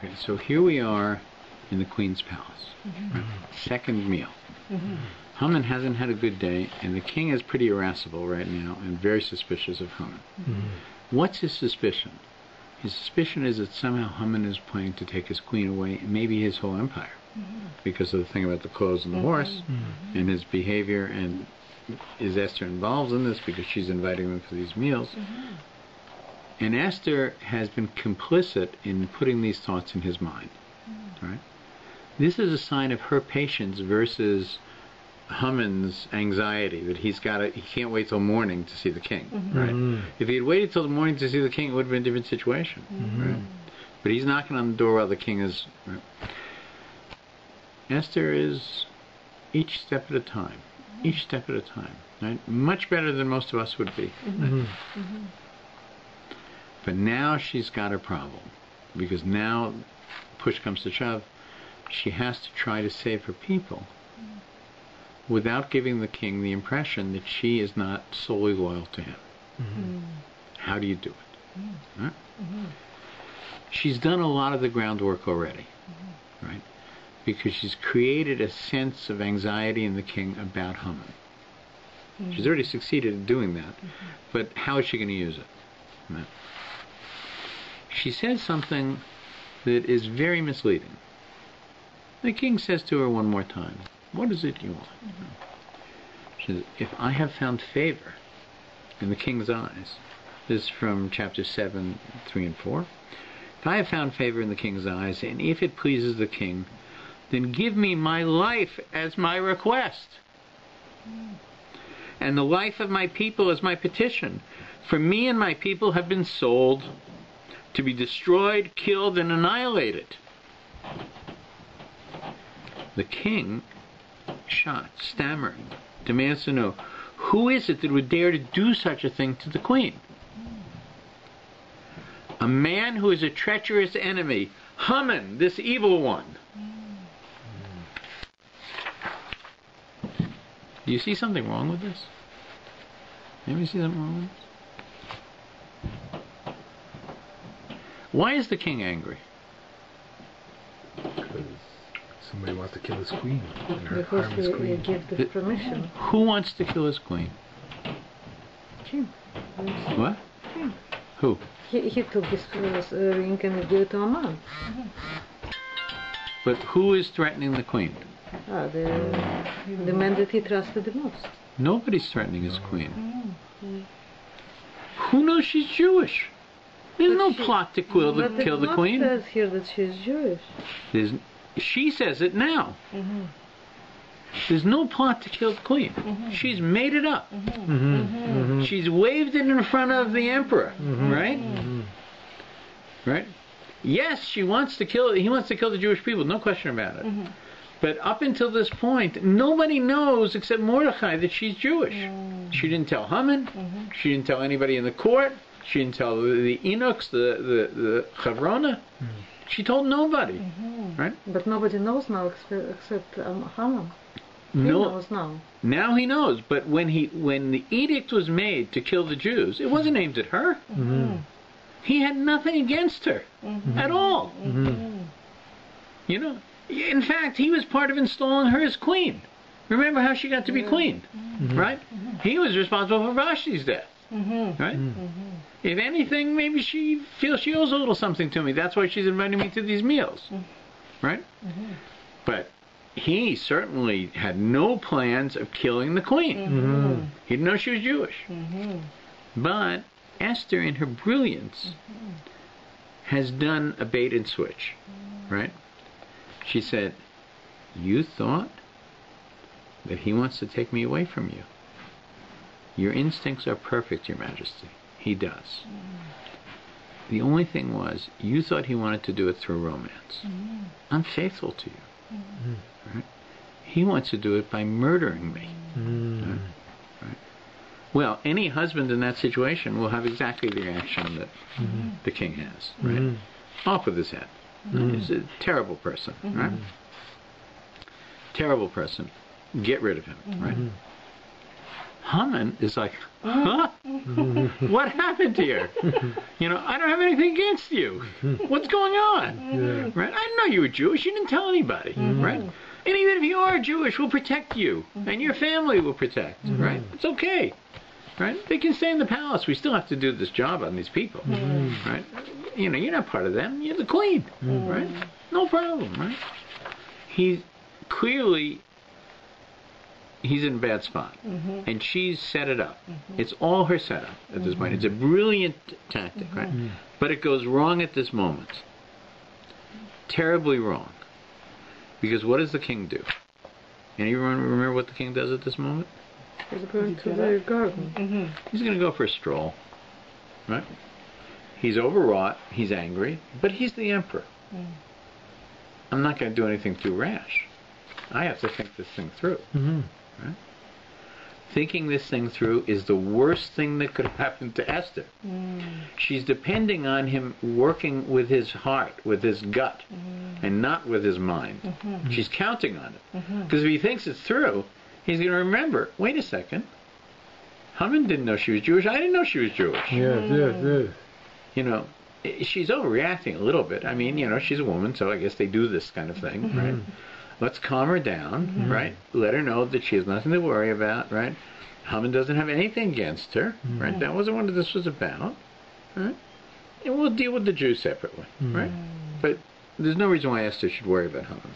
Okay, so here we are in the Queen's palace. Right? Second meal. Haman hasn't had a good day, and the king is pretty irascible right now and very suspicious of Haman. What's his suspicion? His suspicion is that somehow Haman is planning to take his queen away, and maybe his whole empire, because of the thing about the clothes and the horse, and his behavior, and is Esther involved in this because she's inviting them for these meals? And Esther has been complicit in putting these thoughts in his mind. Right? This is a sign of her patience versus Haman's anxiety, that he can't wait till morning to see the king. Right? If he had waited till the morning to see the king, it would have been a different situation. Right? But he's knocking on the door while the king is. Right? Esther is each step at a time. Each step at a time. Right? Much better than most of us would be. Right? But now she's got a problem, because now push comes to shove. She has to try to save her people without giving the king the impression that she is not solely loyal to him. How do you do it? Right? She's done a lot of the groundwork already, right? Because she's created a sense of anxiety in the king about Haman. She's already succeeded in doing that, but how is she going to use it? Right? She says something that is very misleading. The king says to her one more time, "What is it you want?" She says, "If I have found favor in the king's eyes," this is from chapter 7, 3 and 4, "if I have found favor in the king's eyes, and if it pleases the king, then give me my life as my request, and the life of my people as my petition. For me and my people have been sold to be destroyed, killed, and annihilated." The king, shocked, stammering, demands to know, who is it that would dare to do such a thing to the queen? A man who is a treacherous enemy, Haman, this evil one. Do you see something wrong with this? Anybody see something wrong with this? Why is the king angry? Because somebody wants to kill his queen and Because harm his queen. he gave the permission. Who wants to kill his queen? King. What? King. Who? He took his ring and gave it to a man. But who is threatening the queen? The man that he trusted the most. Nobody's threatening his queen. Who knows she's Jewish? There's no plot to kill the queen. It says here that she's Jewish. She says it now. There's no plot to kill the queen. She's made it up. She's waved it in front of the emperor, right? Right? Yes, he wants to kill the Jewish people, no question about it. But up until this point, nobody knows except Mordechai that she's Jewish. She didn't tell Haman. She didn't tell anybody in the court. She didn't tell the Eunuchs, the Chavrona. She told nobody, right? But nobody knows now except Haman. He knows now. Now he knows. But when the edict was made to kill the Jews, it wasn't aimed at her. He had nothing against her at all. You know, in fact, he was part of installing her as queen. Remember how she got to be queen, right? He was responsible for Vashti's death, right? If anything, maybe she feels she owes a little something to me. That's why she's inviting me to these meals, right? But he certainly had no plans of killing the queen. He didn't know she was Jewish. But Esther, in her brilliance, has done a bait and switch, right? She said, "You thought that he wants to take me away from you. Your instincts are perfect, Your Majesty. He does. The only thing was, you thought he wanted to do it through romance. I'm faithful to you. Right? He wants to do it by murdering me. Right? Well, any husband in that situation will have exactly the reaction that the king has. Right? Off with his head. He's a terrible person. Right? Terrible person. Get rid of him. Right? Haman is like, huh? What happened here? I don't have anything against you. What's going on? Yeah. Right? I didn't know you were Jewish. You didn't tell anybody. Right? And even if you are Jewish, we'll protect you. And your family will protect. Right? It's okay. Right? They can stay in the palace. We still have to do this job on these people. Right? You're not part of them. You're the queen. Right? No problem. Right? He's in a bad spot. And she's set it up. It's all her setup at this point. It's a brilliant tactic, right? But it goes wrong at this moment. Terribly wrong. Because what does the king do? Anyone remember what the king does at this moment? He's going to the garden. He's going to go for a stroll. Right? He's overwrought. He's angry. But he's the emperor. I'm not going to do anything too rash. I have to think this thing through. Right? Thinking this thing through is the worst thing that could happen to Esther. She's depending on him working with his heart, with his gut, and not with his mind. She's counting on it. Because if he thinks it through, he's going to remember, wait a second, Haman didn't know she was Jewish. I didn't know she was Jewish. Yes. She's overreacting a little bit. I mean, she's a woman, so I guess they do this kind of thing, right? Let's calm her down, right? Let her know that she has nothing to worry about, right? Haman doesn't have anything against her, right? That wasn't what this was about, right? And we'll deal with the Jews separately, right? But there's no reason why Esther should worry about Haman.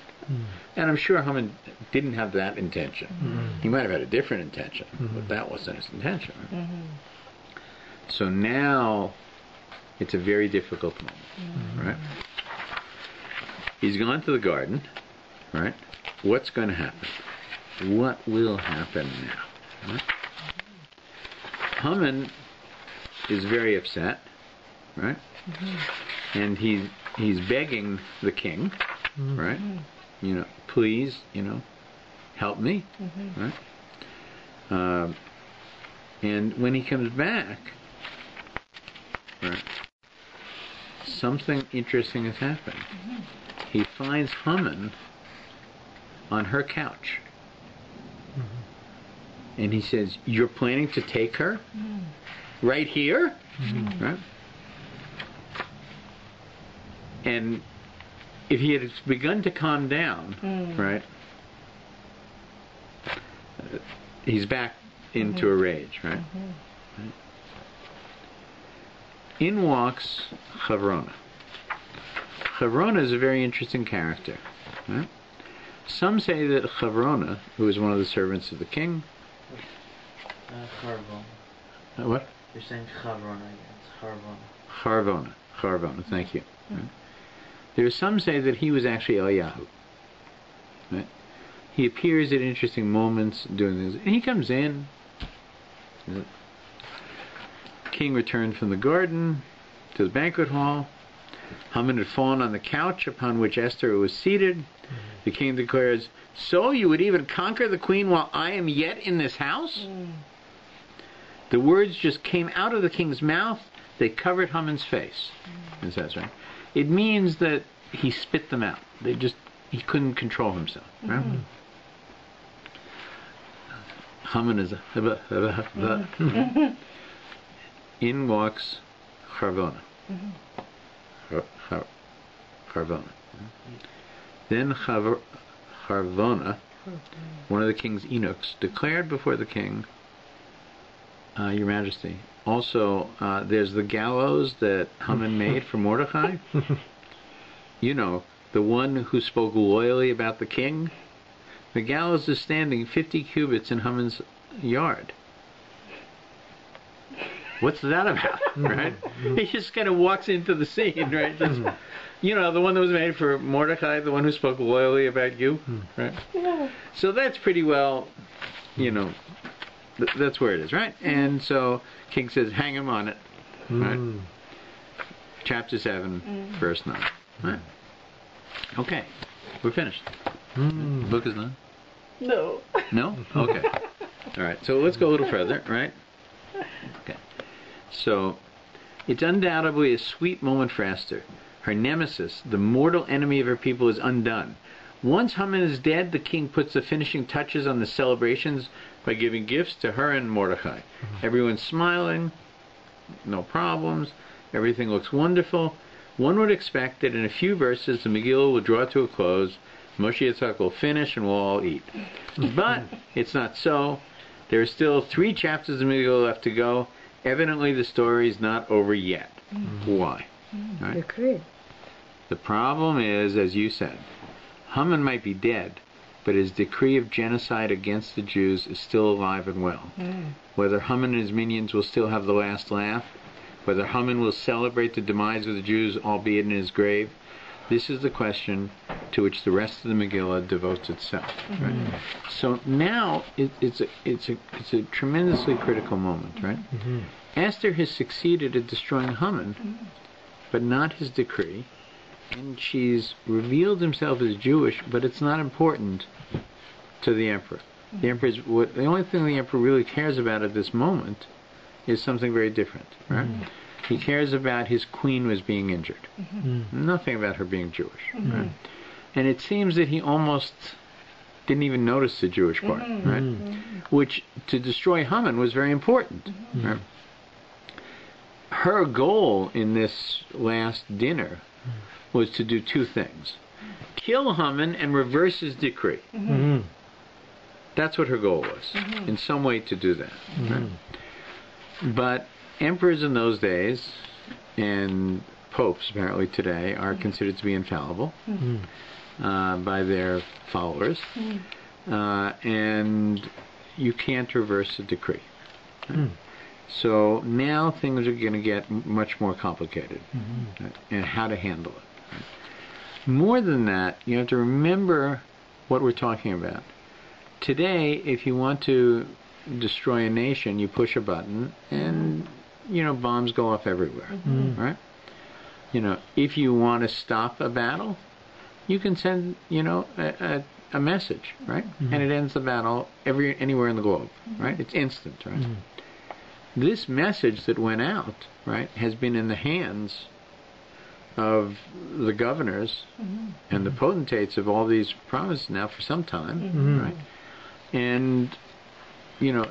And I'm sure Haman didn't have that intention. He might have had a different intention, but that wasn't his intention. Right? So now it's a very difficult moment, right? He's gone to the garden, right? What's going to happen? What will happen now? Right? Haman is very upset, right? And he's begging the king, right? Please, help me, right? And when he comes back, right, something interesting has happened. He finds Haman on her couch. And he says, you're planning to take her? Right here? Right? And if he had begun to calm down, right, he's back into a rage, right? In walks Chavrona. Chavrona is a very interesting character. Right? Some say that Chavrona, who is one of the servants of the king... Charvona. What? You're saying Chavrona again. It's Charvona. Charvona, thank you. Right? There are some say that he was actually Eliyahu. Right? He appears at interesting moments doing things. And he comes in. The king returned from the garden to the banquet hall. Haman had fallen on the couch upon which Esther was seated. The king declares, so you would even conquer the queen while I am yet in this house? The words just came out of the king's mouth. They covered Haman's face. It says, right? It means that he spit them out. He couldn't control himself. Right? Haman is in walks Charvona. Charvona. Then Charvona, one of the king's eunuchs, declared before the king, Your Majesty, also there's the gallows that Haman made for Mordecai. The one who spoke loyally about the king. The gallows is standing 50 cubits in Haman's yard. What's that about, right? He just kind of walks into the scene, right? Just, the one that was made for Mordecai, the one who spoke loyally about you, right? So that's pretty well, that's where it is, right? And so King says, hang him on it, right? Chapter 7, verse 9, right? Okay, we're finished. The book is done? No. No? Okay. All right, so let's go a little further, right? Okay. So, it's undoubtedly a sweet moment for Esther. Her nemesis, the mortal enemy of her people, is undone. Once Haman is dead, the king puts the finishing touches on the celebrations by giving gifts to her and Mordecai. Everyone's smiling, no problems, everything looks wonderful. One would expect that in a few verses the Megillah will draw to a close, Moshe Yitzhak will finish, and we'll all eat. But it's not so. There are still 3 chapters of Megillah left to go. Evidently the story is not over yet. Why? Right? The problem is, as you said, Haman might be dead, but his decree of genocide against the Jews is still alive and well. Whether Haman and his minions will still have the last laugh, whether Haman will celebrate the demise of the Jews, albeit in his grave, this is the question to which the rest of the Megillah devotes itself. Right? So now it's a tremendously critical moment. Right? Esther has succeeded at destroying Haman, but not his decree, and she's revealed himself as Jewish, but it's not important to the emperor. The only thing the emperor really cares about at this moment is something very different. Right? He cares about his queen was being injured. Nothing about her being Jewish. Right? And it seems that he almost didn't even notice the Jewish part, right? Which, to destroy Haman, was very important. Right? Her goal in this last dinner was to do 2 things. Kill Haman and reverse his decree. That's what her goal was, in some way to do that. Right? But emperors in those days, and popes apparently today, are considered to be infallible by their followers, and you can't reverse a decree. So now things are going to get much more complicated, and how to handle it. More than that, you have to remember what we're talking about. Today, if you want to destroy a nation, you push a button and bombs go off everywhere, right? If you want to stop a battle, you can send a message, right? And it ends the battle anywhere in the globe, right? It's instant, right? This message that went out, right, has been in the hands of the governors and the potentates of all these provinces now for some time, right? And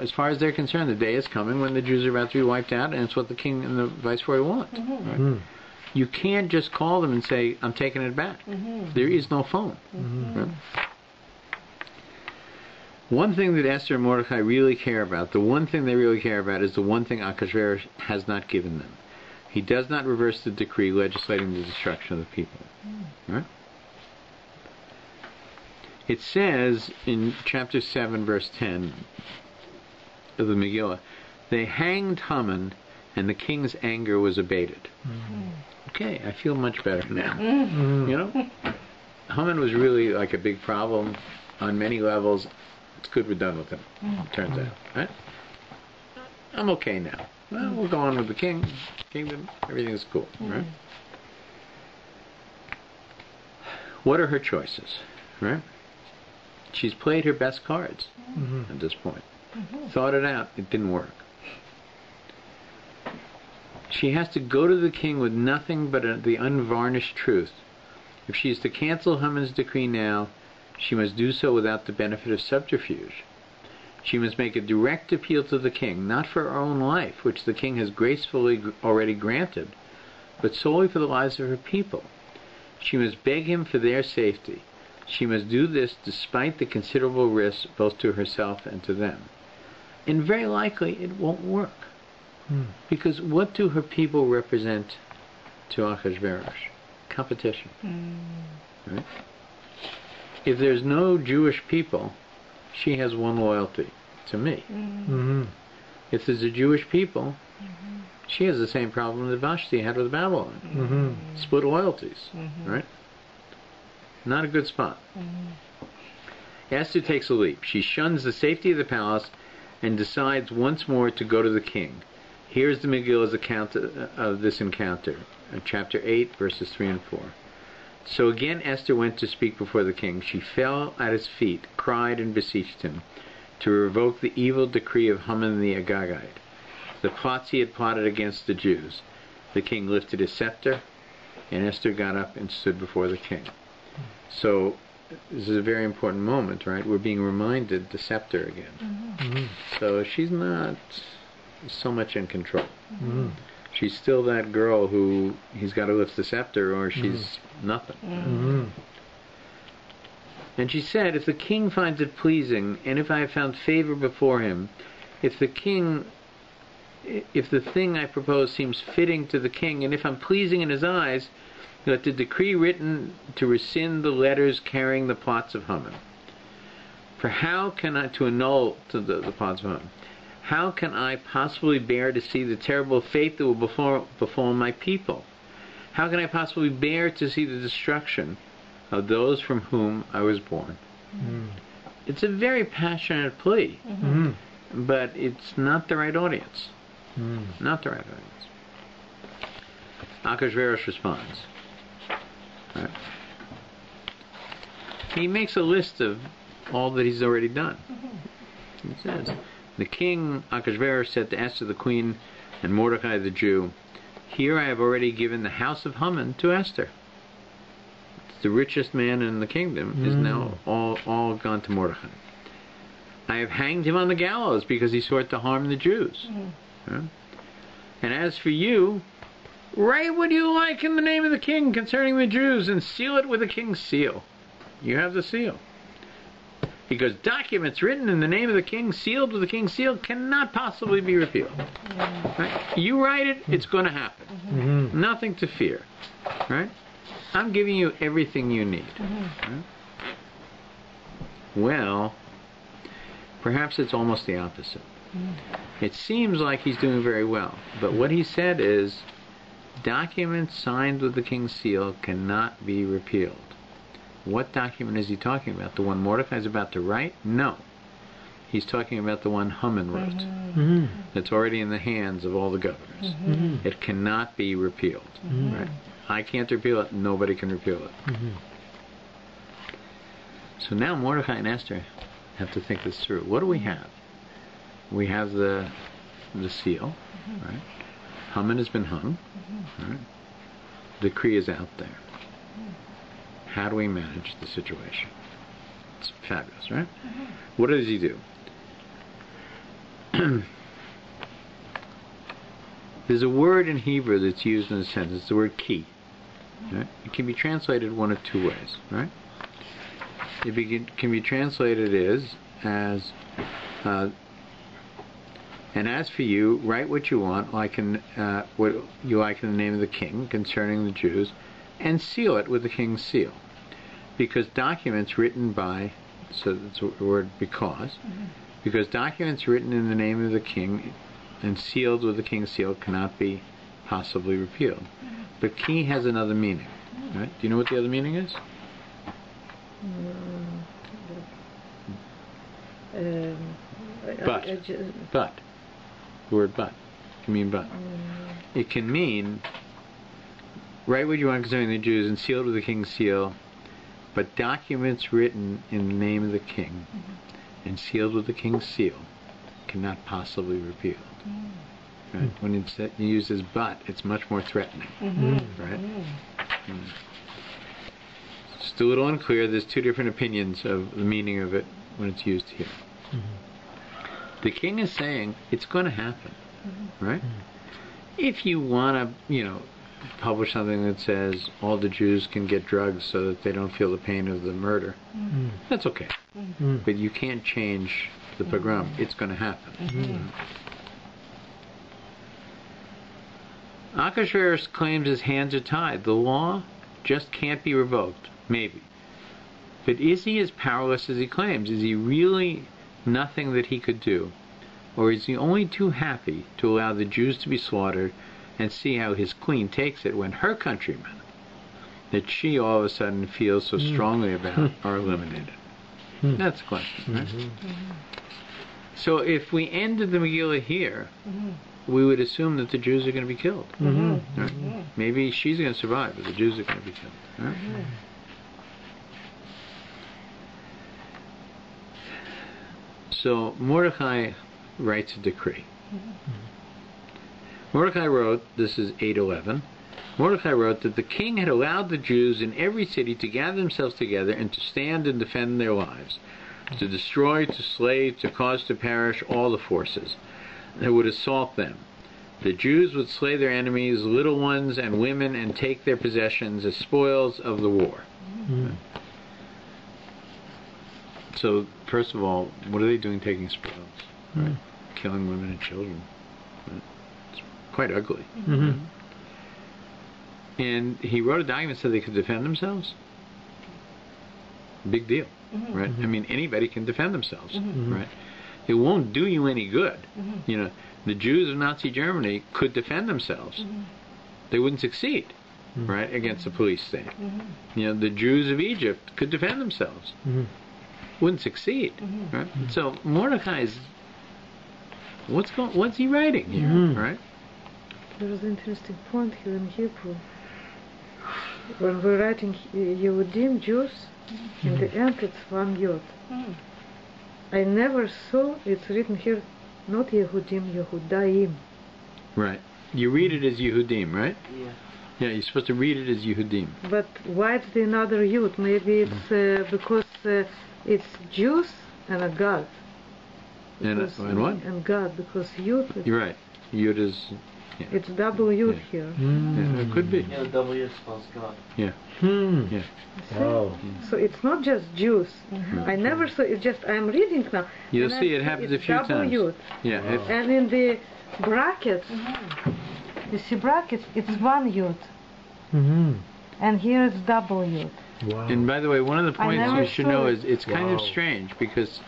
as far as they're concerned, the day is coming when the Jews are about to be wiped out, and it's what the king and the viceroy want. Right? You can't just call them and say, I'm taking it back. There is no phone. Right? One thing that Esther and Mordecai really care about, the one thing they really care about, is the one thing Achashverosh has not given them. He does not reverse the decree legislating the destruction of the people. Right? It says in chapter 7, verse 10 of the Megillah, they hanged Haman and the king's anger was abated. Okay, I feel much better now. Haman was really like a big problem on many levels. It's good we're done with him, turns out. Right? I'm okay now. Well, we'll go on with the kingdom, everything's cool. Right? What are her choices? Right? She's played her best cards at this point. Thought it out. It didn't work. She has to go to the king with nothing but the unvarnished truth. If she is to cancel Haman's decree now, she must do so without the benefit of subterfuge. She must make a direct appeal to the king, not for her own life, which the king has gracefully already granted, but solely for the lives of her people. She must beg him for their safety. She must do this despite the considerable risks both to herself and to them. And very likely it won't work. Because what do her people represent to Achashverosh? Competition. Right? If there's no Jewish people, she has one loyalty, to me. If there's a Jewish people, she has the same problem that Vashti had with Babylon. Split loyalties, right? Not a good spot. Esther takes a leap. She shuns the safety of the palace and decides once more to go to the king. Here's the Megillah's account of this encounter, chapter 8, verses 3 and 4. So again Esther went to speak before the king. She fell at his feet, cried and beseeched him to revoke the evil decree of Haman the Agagite, the plots he had plotted against the Jews. The king lifted his scepter, and Esther got up and stood before the king. So this is a very important moment, right? We're being reminded the scepter again. So she's not so much in control. She's still that girl who he's got to lift the scepter or she's nothing. And she said, if the king finds it pleasing, and if I have found favor before him, if the thing I propose seems fitting to the king, and if I'm pleasing in his eyes, let the decree written to rescind the letters carrying the plots of Haman. For how can I, to annul the plots of Haman, how can I possibly bear to see the terrible fate that will befall my people? How can I possibly bear to see the destruction of those from whom I was born? It's a very passionate plea, but it's not the right audience. Not the right audience. Achashverosh responds. Right. He makes a list of all that he's already done. He says, the king Achashverosh said to Esther the queen and Mordecai the Jew, here I have already given the house of Haman to Esther. The richest man in the kingdom is now all gone to Mordecai. I have hanged him on the gallows because he sought to harm the Jews. And as for you, write what you like in the name of the king concerning the Jews and seal it with the king's seal. You have the seal. Because documents written in the name of the king, sealed with the king's seal, cannot possibly be repealed. Right? You write it, it's going to happen. Nothing to fear. Right? I'm giving you everything you need. Right? Well, perhaps it's almost the opposite. It seems like he's doing very well, but what he said is, documents signed with the king's seal cannot be repealed. What document is he talking about? The one Mordecai is about to write? No. He's talking about the one Haman wrote. It's already in the hands of all the governors. It cannot be repealed. Right? I can't repeal it. Nobody can repeal it. So now Mordecai and Esther have to think this through. What do we have? We have the seal. Right? Haman has been hung. Right? The decree is out there. How do we manage the situation? It's fabulous, right? What does he do? There's a word in Hebrew that's used in a sentence. It's the word ki. Right? It can be translated one of two ways, right? It can be translated as and as for you, write what you want, what you like in the name of the king concerning the Jews, and seal it with the king's seal. Because documents written by, so that's the word because documents written in the name of the king and sealed with the king's seal cannot be possibly repealed. But ki has another meaning. Right? Do you know what the other meaning is? But. The word but. It can mean but. It can mean, write what you want concerning the Jews and sealed with the king's seal, but documents written in the name of the king and sealed with the king's seal cannot possibly be repealed. Right? When it uses but, it's much more threatening. Right? It's a little unclear. There's two different opinions of the meaning of it when it's used here. The king is saying it's going to happen. Right? If you want to, publish something that says all the Jews can get drugs so that they don't feel the pain of the murder, that's okay. But you can't change the pogrom. It's going to happen. Achashverosh claims his hands are tied. The law just can't be revoked. Maybe. But is he as powerless as he claims? Is he really nothing that he could do? Or is he only too happy to allow the Jews to be slaughtered and see how his queen takes it when her countrymen, that she all of a sudden feels so strongly about, are eliminated? That's the question, right? So if we ended the Megillah here, we would assume that the Jews are going to be killed. Right? Maybe she's going to survive, but the Jews are going to be killed. Right? So Mordecai writes a decree. Mordecai wrote, this is 8:11, Mordecai wrote that the king had allowed the Jews in every city to gather themselves together and to stand and defend their lives, to destroy, to slay, to cause to perish all the forces that would assault them. The Jews would slay their enemies, little ones and women, and take their possessions as spoils of the war. Mm. So, first of all, what are they doing taking spoils? Right? Killing women and children. Right? It's quite ugly. Mm-hmm. And he wrote a document so they could defend themselves. Big deal, right? I mean, anybody can defend themselves, right? It won't do you any good. You know, the Jews of Nazi Germany could defend themselves. They wouldn't succeed, right, against the police state. You know, the Jews of Egypt could defend themselves. Wouldn't succeed, right? So Mordecai's, what's he writing here, right? There is an interesting point here in Hebrew. When we're writing Yehudim, Jews, in the end it's one Yod. I never saw it's written here, not Yehudim, Yehudaim. Right. You read it as Yehudim, right? Yeah. Yeah, you're supposed to read it as Yehudim. But why it's another Yud? Maybe it's because it's Jews and a God. And what? And God, because Yud. You're right. Yud is... Yeah. It's double Yud here. Yeah, it could be. Yeah, the W spells God. Yeah. Yeah. Wow. So it's not just Jews. I never saw it. Just I'm reading now. You'll and see I it happens a it's few double times. Yud. Yeah. Wow. And in the brackets, you see brackets, it's one Yud. And here it's double Yud. Wow. And by the way, one of the points never you should saw know it. is it's kind of Wow. strange because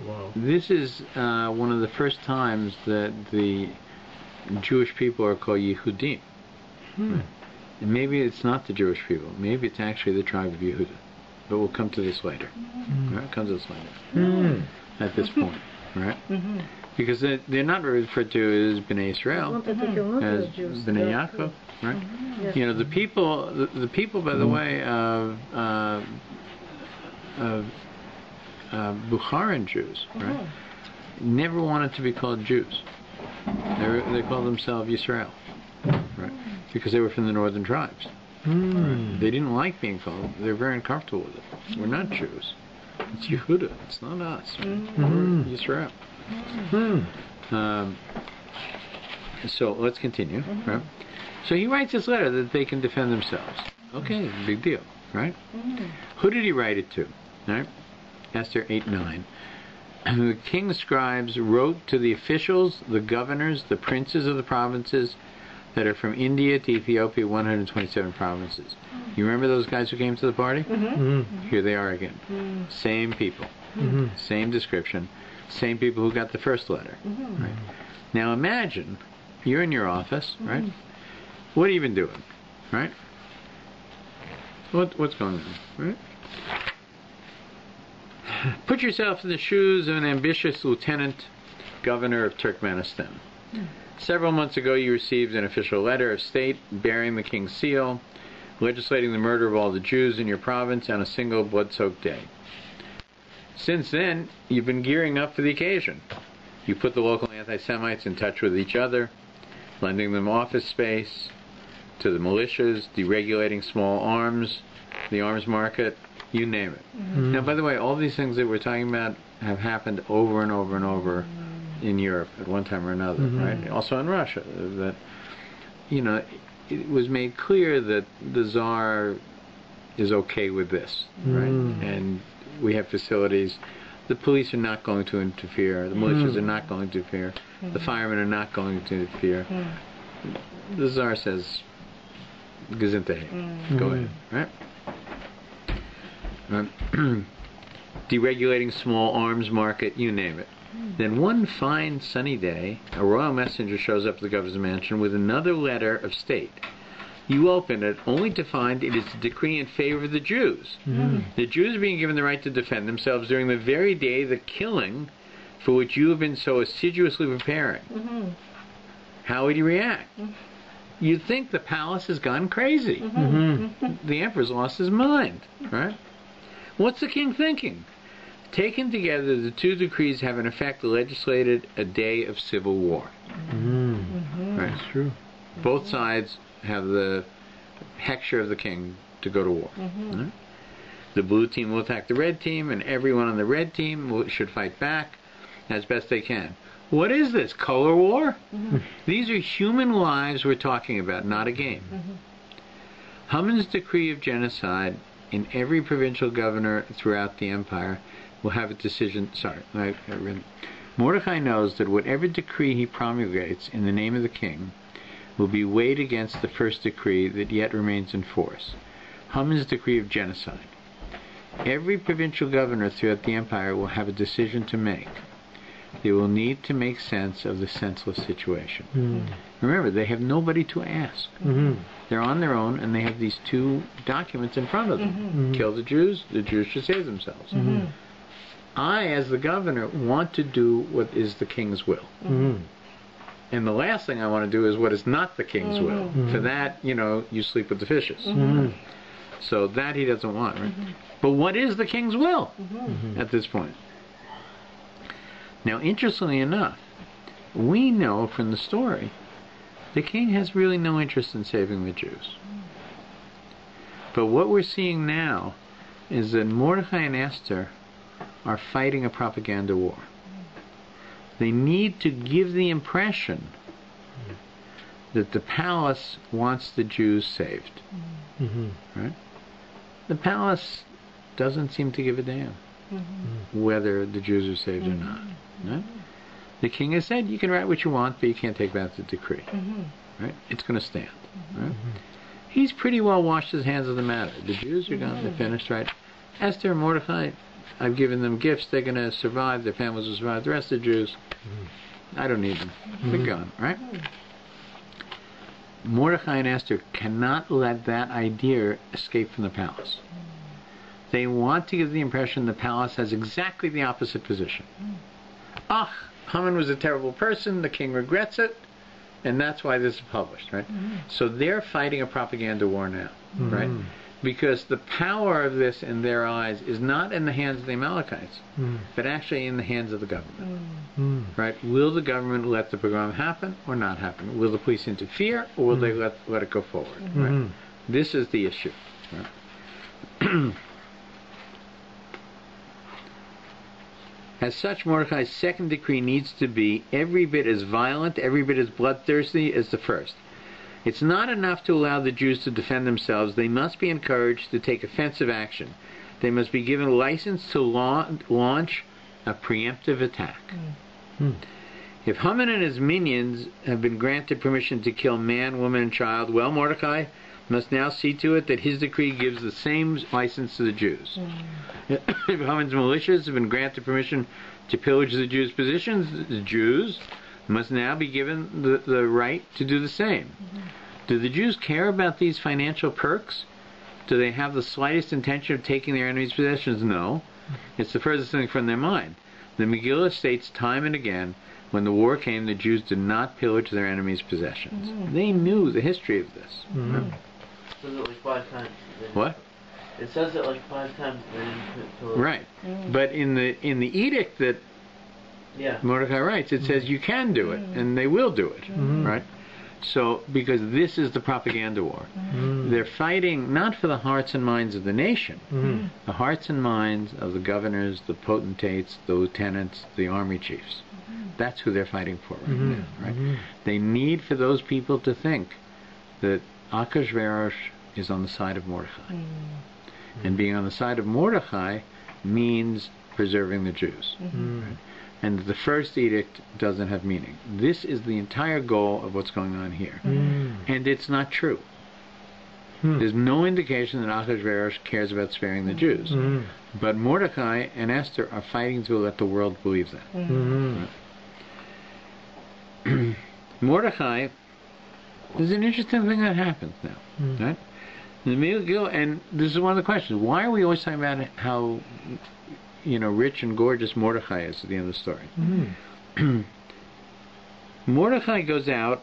Wow. this is one of the first times that the Jewish people are called Yehudim. Right. And maybe it's not the Jewish people. Maybe it's actually the tribe of Yehuda. But we'll come to this later. Right? Come to this later. At this point. Right? Because they're not referred to as Bnei Israel, Wanted to kill not as just Jews. Bnei Yaakov. Right? Yes. You know, the people, by the way, of Bukharan Jews, right, never wanted to be called Jews. They called themselves Yisrael, right, because they were from the northern tribes. Right? They didn't like being called. They're very uncomfortable with it. We're not Jews. It's Yehuda. It's not us. We're Yisrael. So let's continue. Right? So he writes this letter that they can defend themselves. Okay, big deal, right? Who did he write it to? Right? Esther 8:9. The king's scribes wrote to the officials, the governors, the princes of the provinces that are from India to Ethiopia, 127 provinces. You remember those guys who came to the party? Here they are again. Same people. Same description. Same people who got the first letter. Right? Now imagine, you're in your office, right? What have you been doing? Right? What's going on? Right? Put yourself in the shoes of an ambitious lieutenant governor of Turkmenistan. Several months ago you received an official letter of state bearing the king's seal, legislating the murder of all the Jews in your province on a single blood-soaked day. Since then, you've been gearing up for the occasion. You put the local anti-Semites in touch with each other, lending them office space to the militias, deregulating small arms, the arms market, you name it. Now, by the way, all these things that we're talking about have happened over and over and over in Europe at one time or another, right? Also in Russia. That, you know, it was made clear that the Tsar is okay with this, right? And we have facilities. The police are not going to interfere. The militias are not going to interfere. The firemen are not going to interfere. The Tsar says, Gesundheit. Go ahead, right? Deregulating small arms market, you name it. Then one fine sunny day, a royal messenger shows up at the governor's mansion with another letter of state. You open it only to find it is a decree in favor of the Jews. The Jews are being given the right to defend themselves during the very day the killing for which you have been so assiduously preparing. How would you react? You'd think the palace has gone crazy. The emperor's lost his mind, right? What's the king thinking? Taken together, the two decrees have in effect legislated a day of civil war. Right? That's true. Both sides the hecture of the king to go to war. Right? The blue team will attack the red team, and everyone on the red team should fight back as best they can. What is this? Color war? These are human lives we're talking about, not a game. Haman's decree of genocide in every provincial governor throughout the empire will have a decision. Mordecai knows that whatever decree he promulgates in the name of the king will be weighed against the first decree that yet remains in force, Haman's decree of genocide. Every provincial governor throughout the empire will have a decision to make. They will need to make sense of the senseless situation. Remember, they have nobody to ask. They're on their own, and they have these two documents in front of them. Kill the Jews should save themselves. I, as the governor, want to do what is the king's will. And the last thing I want to do is what is not the king's will. For that, you sleep with the fishes. So that he doesn't want, right? But what is the king's will at this point? Now, interestingly enough, we know from the story the king has really no interest in saving the Jews. But what we're seeing now is that Mordecai and Esther are fighting a propaganda war. They need to give the impression that the palace wants the Jews saved. Right? The palace doesn't seem to give a damn whether the Jews are saved or not. Right? The king has said, you can write what you want, but you can't take back the decree. Right? It's going to stand. Right? He's pretty well washed his hands of the matter. The Jews are gone, they're finished, right? Esther and Mordecai, I've given them gifts, they're going to survive, their families will survive. The rest of the Jews, I don't need them. They're gone, right? Mordecai and Esther cannot let that idea escape from the palace. They want to give the impression the palace has exactly the opposite position. Haman was a terrible person, the king regrets it, and that's why this is published, right? So they're fighting a propaganda war now, right? Because the power of this in their eyes is not in the hands of the Amalekites, but actually in the hands of the government, right? Will the government let the pogrom happen or not happen? Will the police interfere, or will they let it go forward, right? This is the issue, right? As such, Mordecai's second decree needs to be every bit as violent, every bit as bloodthirsty as the first. It's not enough to allow the Jews to defend themselves. They must be encouraged to take offensive action. They must be given license to launch a preemptive attack. If Haman and his minions have been granted permission to kill man, woman, and child, well, Mordecai must now see to it that his decree gives the same license to the Jews. If Haman's militias have been granted permission to pillage the Jews' positions, the Jews must now be given the right to do the same. Do the Jews care about these financial perks? Do they have the slightest intention of taking their enemies' possessions? No. It's the furthest thing from their mind. The Megillah states time and again, when the war came, the Jews did not pillage their enemies' possessions. They knew the history of this. It says it like 5 times. What? It says it like 5 times. Right. But in the edict that Mordecai writes, it says you can do it, and they will do it. Right? So, because this is the propaganda war. They're fighting not for the hearts and minds of the nation, the hearts and minds of the governors, the potentates, the lieutenants, the army chiefs. That's who they're fighting for right now. Right? They need for those people to think that Achashverosh is on the side of Mordecai. And being on the side of Mordecai means preserving the Jews. Right? And the first edict doesn't have meaning. This is the entire goal of what's going on here. And it's not true. There's no indication that Achashverosh cares about sparing the Jews. But Mordecai and Esther are fighting to let the world believe that. Right? Mordecai, there's an interesting thing that happens now. Right? The Megillah, and this is one of the questions. Why are we always talking about how rich and gorgeous Mordecai is at the end of the story? Mordecai goes out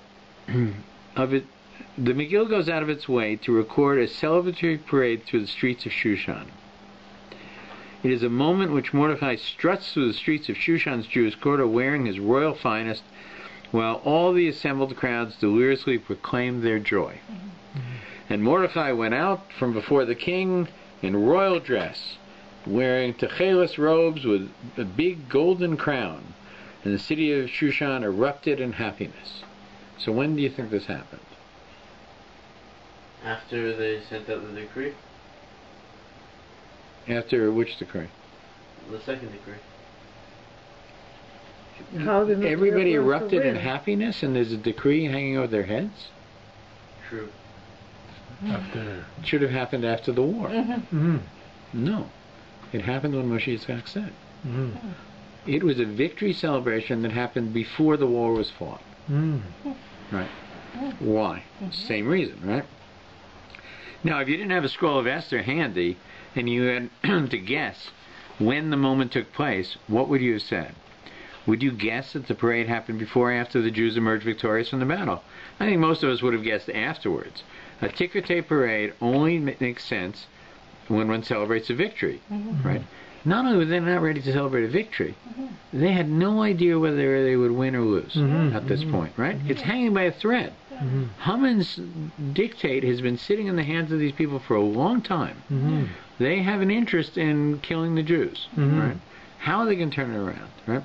of it. The Megillah goes out of its way to record a celebratory parade through the streets of Shushan. It is a moment in which Mordecai struts through the streets of Shushan's Jewish quarter wearing his royal finest, while all the assembled crowds deliriously proclaimed their joy. And Mordecai went out from before the king in royal dress, wearing techeles robes with a big golden crown, and the city of Shushan erupted in happiness. So when do you think this happened? After they sent out the decree? After which decree? The second decree. How did Everybody it erupted in win? happiness, and there's a decree hanging over their heads? True. After. It should have happened after the war. Mm-hmm. No. It happened when Moshe Yitzchak said. Mm-hmm. It was a victory celebration that happened before the war was fought. Mm-hmm. Right. Why? Same reason, right? Now, if you didn't have a scroll of Esther handy, and you had to guess when the moment took place, what would you have said? Would you guess that the parade happened before or after the Jews emerged victorious from the battle? I think most of us would have guessed afterwards. A ticker tape parade only makes sense when one celebrates a victory, right? Not only were they not ready to celebrate a victory, they had no idea whether they would win or lose at this point, right? It's hanging by a thread. Haman's dictate has been sitting in the hands of these people for a long time. They have an interest in killing the Jews, right? How are they going to turn it around, right?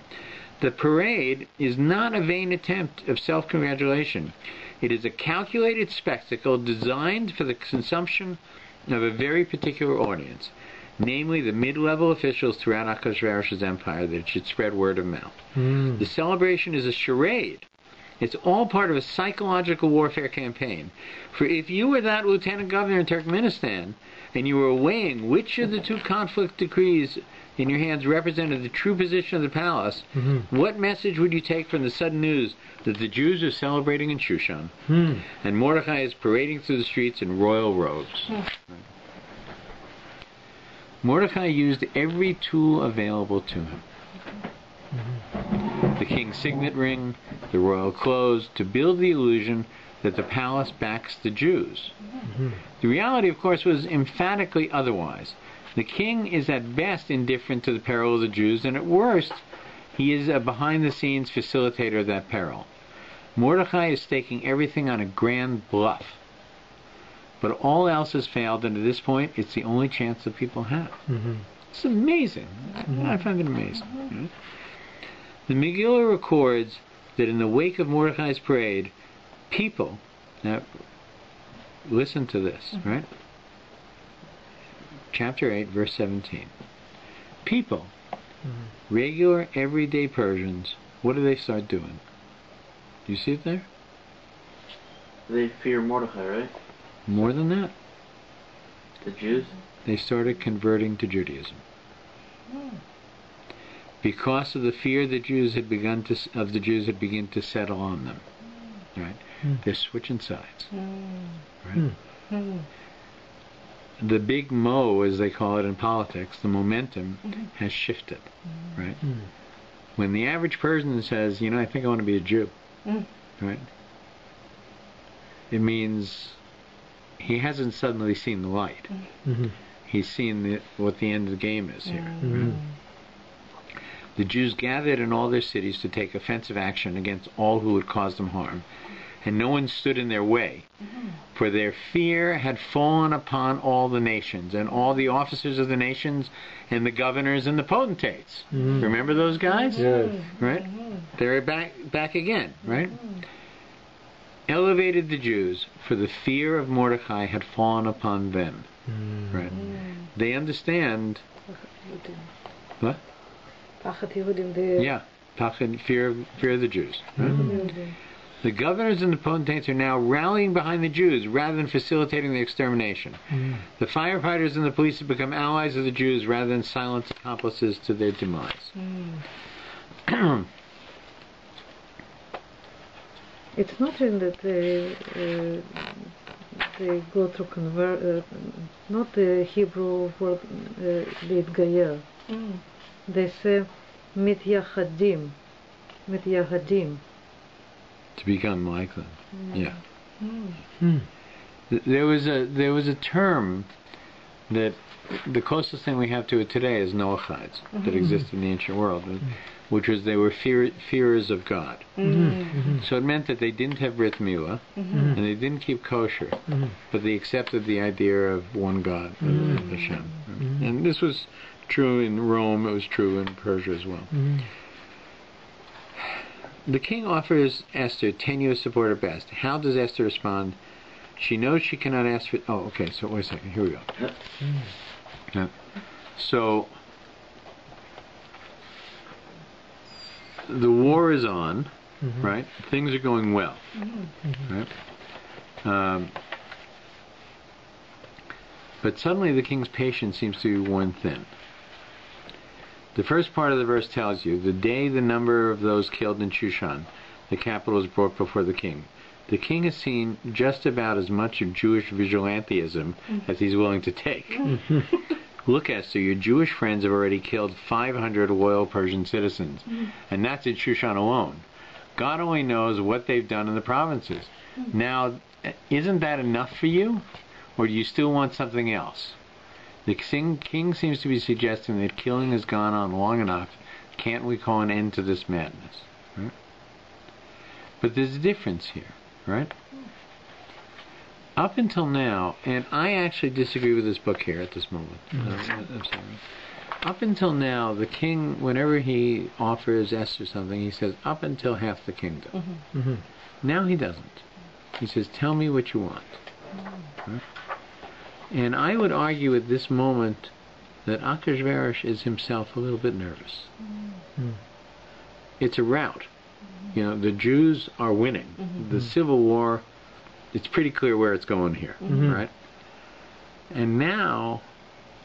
The parade is not a vain attempt of self-congratulation. It is a calculated spectacle designed for the consumption of a very particular audience, namely the mid-level officials throughout Ahasuerus' empire, that it should spread word of mouth. The celebration is a charade. It's all part of a psychological warfare campaign. For if you were that lieutenant governor in Turkmenistan, and you were weighing which of the two conflict decrees in your hands represented the true position of the palace, what message would you take from the sudden news that the Jews are celebrating in Shushan, and Mordecai is parading through the streets in royal robes? Mordecai used every tool available to him. The king's signet ring, the royal clothes, to build the illusion that the palace backs the Jews. The reality, of course, was emphatically otherwise. The king is at best indifferent to the peril of the Jews, and at worst, he is a behind-the-scenes facilitator of that peril. Mordecai is staking everything on a grand bluff. But all else has failed, and at this point, it's the only chance that people have. It's amazing. I find it amazing. The Megilla records that in the wake of Mordecai's parade, people, now listen to this, right? Chapter 8, verse 17. People, regular, everyday Persians, what do they start doing? Do you see it there? They fear Mordecai, right? More than that, The Jews? they started converting to Judaism. Because of the fear the Jews had begun to settle on them. Right? They're switching sides. Right? The big mo, as they call it in politics, the momentum has shifted. Right? When the average person says, you know, I think I want to be a Jew, right? It means he hasn't suddenly seen the light. He's seen what the end of the game is here. Right? The Jews gathered in all their cities to take offensive action against all who would cause them harm, and no one stood in their way, for their fear had fallen upon all the nations, and all the officers of the nations, and the governors and the potentates. Remember those guys? Yes. Right? They're back again, right? Elevated the Jews, for the fear of Mordecai had fallen upon them. Right? They understand. What? Yeah, fear of the Jews. Right? The governors and the potentates are now rallying behind the Jews rather than facilitating their extermination. The firefighters and the police have become allies of the Jews rather than silent accomplices to their demise. It's not in that they go to convert, not the Hebrew word להתגייר. They say מתייחדים. To become like them. Yeah. There was a term that the closest thing we have to it today is Noachides that existed in the ancient world, which was they were fearers of God. So it meant that they didn't have Brit Milah, and they didn't keep kosher, but they accepted the idea of one God, of Hashem. And this was true in Rome, it was true in Persia as well. The king offers Esther tenuous support at best. How does Esther respond? She knows she cannot ask for... Oh, okay, so wait a second, here we go. So, the war is on, right? Things are going well, right? But suddenly the king's patience seems to be worn thin. The first part of the verse tells you, the day the number of those killed in Shushan, the capital, is brought before the king. The king has seen just about as much of Jewish vigilantism as he's willing to take. Look, Esther, your Jewish friends have already killed 500 loyal Persian citizens, and that's in Shushan alone. God only knows what they've done in the provinces. Now, isn't that enough for you, or do you still want something else? The king seems to be suggesting that killing has gone on long enough. Can't we call an end to this madness? Right? But there's a difference here, right? Up until now, and I actually disagree with this book here at this moment. I'm sorry. Up until now, the king, whenever he offers Esther something, he says, up until half the kingdom. Now he doesn't. He says, tell me what you want. Right? And I would argue at this moment that Achashverosh is himself a little bit nervous. It's a rout. You know, the Jews are winning. The civil war, it's pretty clear where it's going here, right? And now,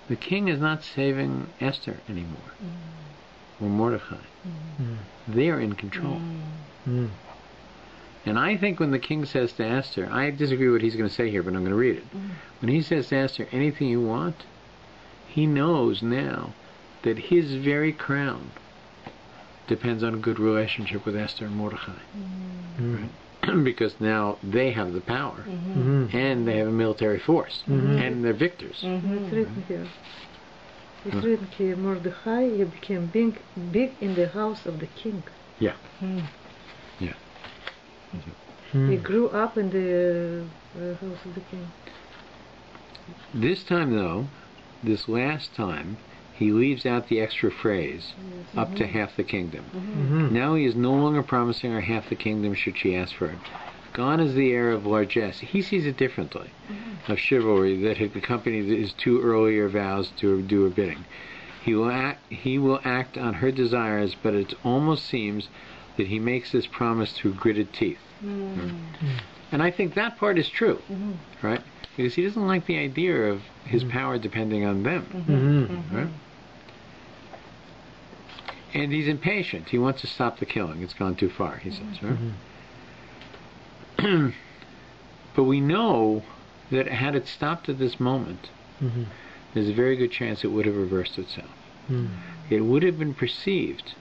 the king is not saving Esther anymore, or Mordechai. They are in control. And I think when the king says to Esther, I disagree what he's going to say here, but I'm going to read it. When he says to Esther, anything you want, he knows now that his very crown depends on a good relationship with Esther and Mordechai. Right? Because now they have the power, and they have a military force, and they're victors. It's written here. It's written here, Mordechai, he became big in the house of the king. Yeah. Yeah. He grew up in the house of the king. This time, though, this last time, he leaves out the extra phrase, up to half the kingdom. Now he is no longer promising her half the kingdom should she ask for it. Gone is the air of largesse. He sees it differently, of chivalry that had accompanied his two earlier vows to do her bidding. He will act on her desires, but it almost seems that he makes this promise through gritted teeth. And I think that part is true, right? Because he doesn't like the idea of his power depending on them, right? And he's impatient. He wants to stop the killing. It's gone too far, he says, right? But we know that had it stopped at this moment, there's a very good chance it would have reversed itself. It would have been perceived,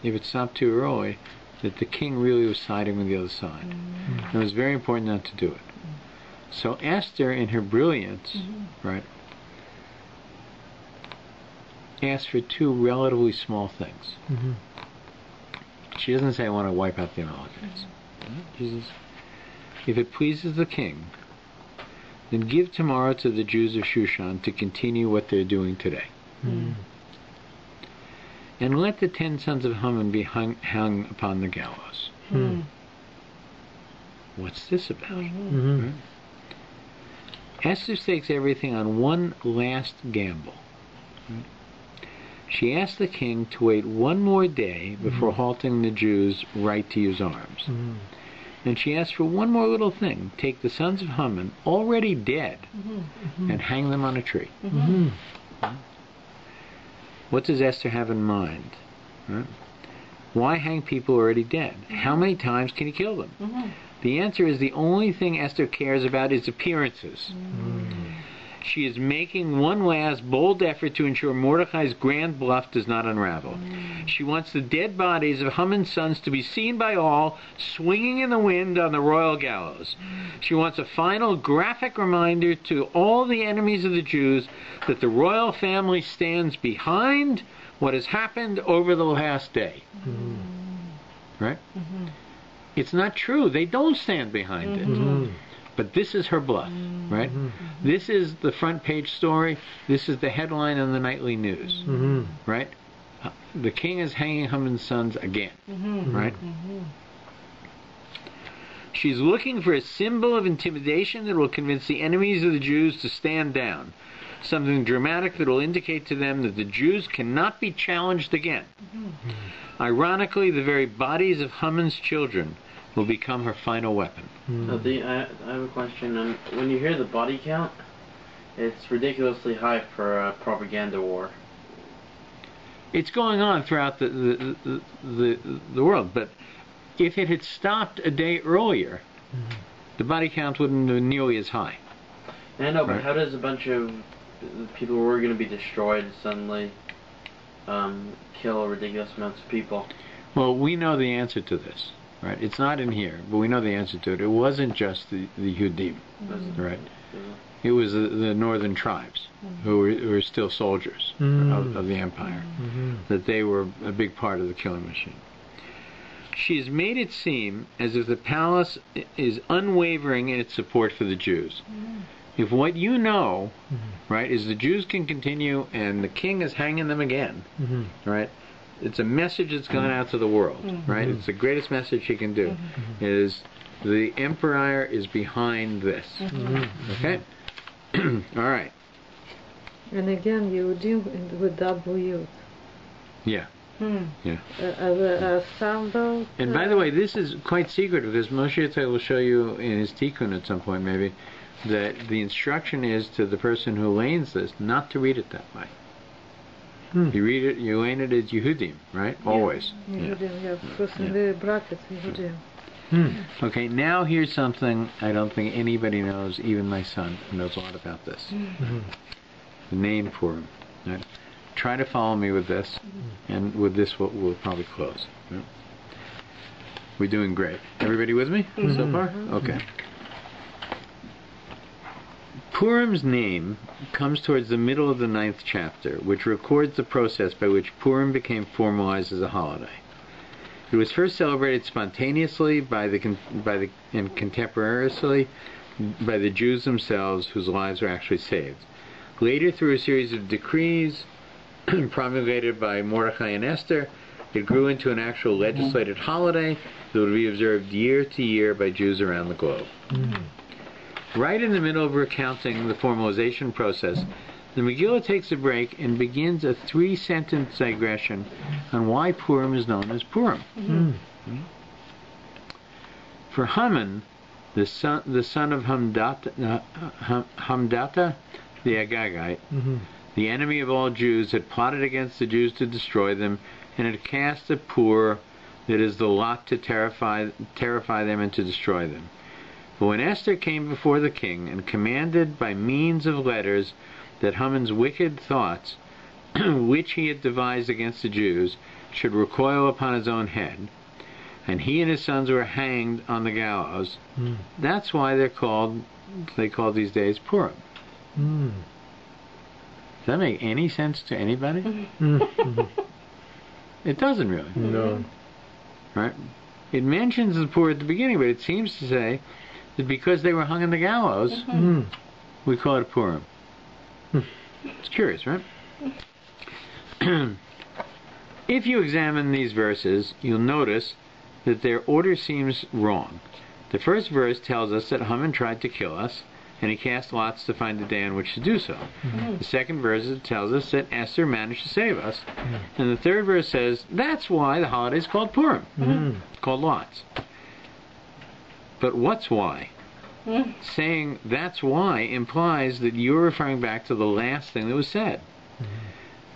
if it stopped too early, that the king really was siding with the other side. And it was very important not to do it. So Esther, in her brilliance, right, asked for two relatively small things. She doesn't say, I want to wipe out the Amalekites. She says, if it pleases the king, then give tomorrow to the Jews of Shushan to continue what they're doing today. And let the 10 sons of Haman be hung upon the gallows. What's this about? Right? Esther stakes everything on one last gamble. Right? She asked the king to wait one more day before halting the Jews' right to use arms. And she asked for one more little thing. Take the sons of Haman, already dead, and hang them on a tree. What does Esther have in mind? Right? Why hang people already dead? How many times can he kill them? The answer is the only thing Esther cares about is appearances. She is making one last bold effort to ensure Mordecai's grand bluff does not unravel. She wants the dead bodies of Haman's sons to be seen by all, swinging in the wind on the royal gallows. She wants a final graphic reminder to all the enemies of the Jews that the royal family stands behind what has happened over the last day. Right? It's not true. They don't stand behind it. But this is her bluff, right? This is the front page story. This is the headline in the nightly news, right? The king is hanging Haman's sons again, right? She's looking for a symbol of intimidation that will convince the enemies of the Jews to stand down. Something dramatic that will indicate to them that the Jews cannot be challenged again. Ironically, the very bodies of Haman's children will become her final weapon. I have a question. When you hear the body count, it's ridiculously high for a propaganda war. It's going on throughout the world, but if it had stopped a day earlier, the body count wouldn't have been nearly as high. I know, but how does a bunch of people who were going to be destroyed suddenly kill ridiculous amounts of people? Well, we know the answer to this. Right, it's not in here, but we know the answer to it. It wasn't just the Yehudim, right? It was the northern tribes who were still soldiers of the empire. That they were a big part of the killing machine. She has made it seem as if the palace is unwavering in its support for the Jews. If what you know, right, is the Jews can continue and the king is hanging them again, right? It's a message that's gone out to the world, right? It's the greatest message she can do, is the emperor is behind this. Okay? All right. And again, Yehudim with W. Yeah. Yeah. As a symbol. And by the way, this is quite secret because Moshe Yitzhak will show you in his tikkun at some point maybe that the instruction is to the person who lanes this not to read it that way. You read it, you lane it as Yehudim, right? Always. Yehudim, yeah. First in the brackets, Yehudim. Okay, now here's something I don't think anybody knows, even my son knows a lot about this. The name Purim. Right? Try to follow me with this, and with this we'll probably close. Right? We're doing great. Everybody with me so far? Okay. Purim's name comes towards the middle of the 9th chapter, which records the process by which Purim became formalized as a holiday. It was first celebrated spontaneously and contemporaneously by the Jews themselves, whose lives were actually saved. Later, through a series of decrees promulgated by Mordecai and Esther, it grew into an actual legislated holiday that would be observed year to year by Jews around the globe. Right in the middle of recounting the formalization process, the Megillah takes a break and begins a 3-sentence digression on why Purim is known as Purim. For Haman, the son of Hamdata the Agagite, the enemy of all Jews, had plotted against the Jews to destroy them, and had cast a pur that is the lot to terrify them and to destroy them. But when Esther came before the king and commanded by means of letters that Haman's wicked thoughts, which he had devised against the Jews, should recoil upon his own head, and he and his sons were hanged on the gallows, that's why they call these days Purim. Does that make any sense to anybody? It doesn't really. No. Right? It mentions the poor at the beginning, but it seems to say that because they were hung on the gallows, we call it Purim. It's curious, right? If you examine these verses, you'll notice that their order seems wrong. The first verse tells us that Haman tried to kill us, and he cast lots to find the day on which to do so. The second verse tells us that Esther managed to save us. And the third verse says, that's why the holiday is called Purim. It's called lots. But what's why? Saying that's why implies that you're referring back to the last thing that was said.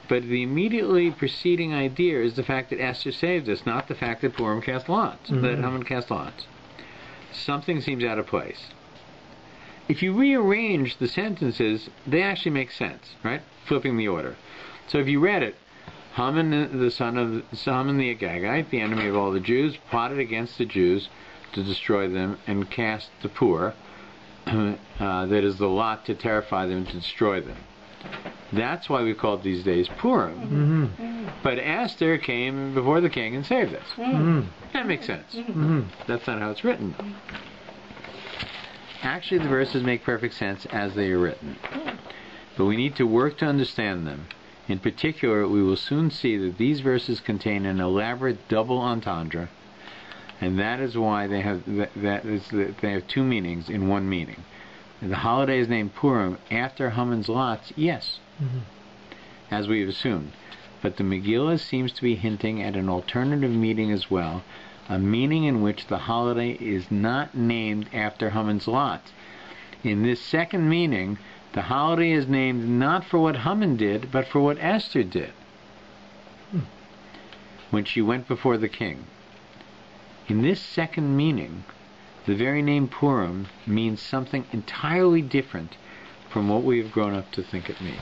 But the immediately preceding idea is the fact that Esther saved us, not the fact that Purim cast lots, that Haman cast lots. Something seems out of place. if you rearrange the sentences, they actually make sense, right? Flipping the order. So if you read it, Haman, the son of Haman the Agagite, the enemy of all the Jews, plotted against the Jews to destroy them and cast the pur, that is the lot, to terrify them, to destroy them. That's why we call it these days Purim. But Esther came before the king and saved us. That makes sense. That's not how it's written. Actually, the verses make perfect sense as they are written. But we need to work to understand them. In particular, we will soon see that these verses contain an elaborate double entendre, and that is why they have two meanings in one meaning. The holiday is named Purim after Haman's lots, yes, as we have assumed. But the Megillah seems to be hinting at an alternative meaning as well, a meaning in which the holiday is not named after Haman's lots. In this second meaning, the holiday is named not for what Haman did, but for what Esther did when she went before the king. In this second meaning, the very name Purim means something entirely different from what we have grown up to think it means.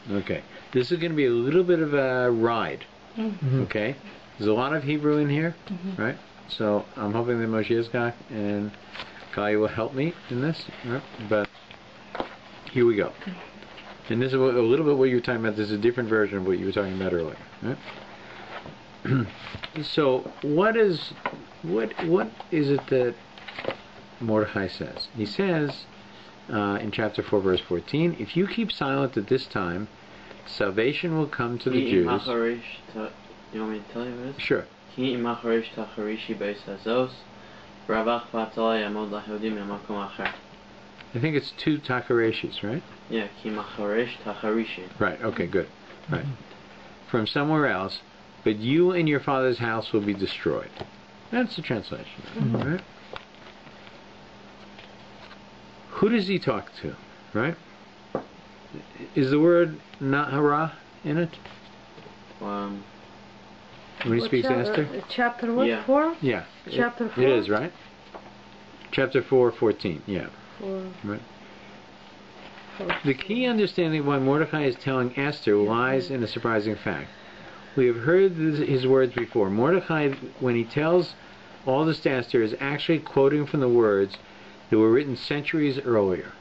Okay, this is going to be a little bit of a ride. Okay, there's a lot of Hebrew in here, right? So I'm hoping that Moshe Yitzchak and Kali will help me in this, right? But here we go. And this is a little bit what you were talking about. This is a different version of what you were talking about earlier, right? So what is it that Mordechai says? He says in chapter 4 verse 14, if you keep silent at this time, salvation will come to the Jews. You want me to tell you what it is? Sure. I think it's two Takareshis, right? Yeah, ki macharesh tacharishi. Right, okay, good. Right. From somewhere else, but you and your father's house will be destroyed. That's the translation, right? Who does he talk to, right? Is the word Nahara in it? When he speaks to Esther? Chapter what? Yeah. 4? Yeah. Chapter 4? It is, right? Chapter 4:14, yeah. 4. Right. The key understanding why Mordechai is telling Esther lies in a surprising fact. We have heard his words before. Mordechai, when he tells all this to Esther, is actually quoting from the words that were written centuries earlier.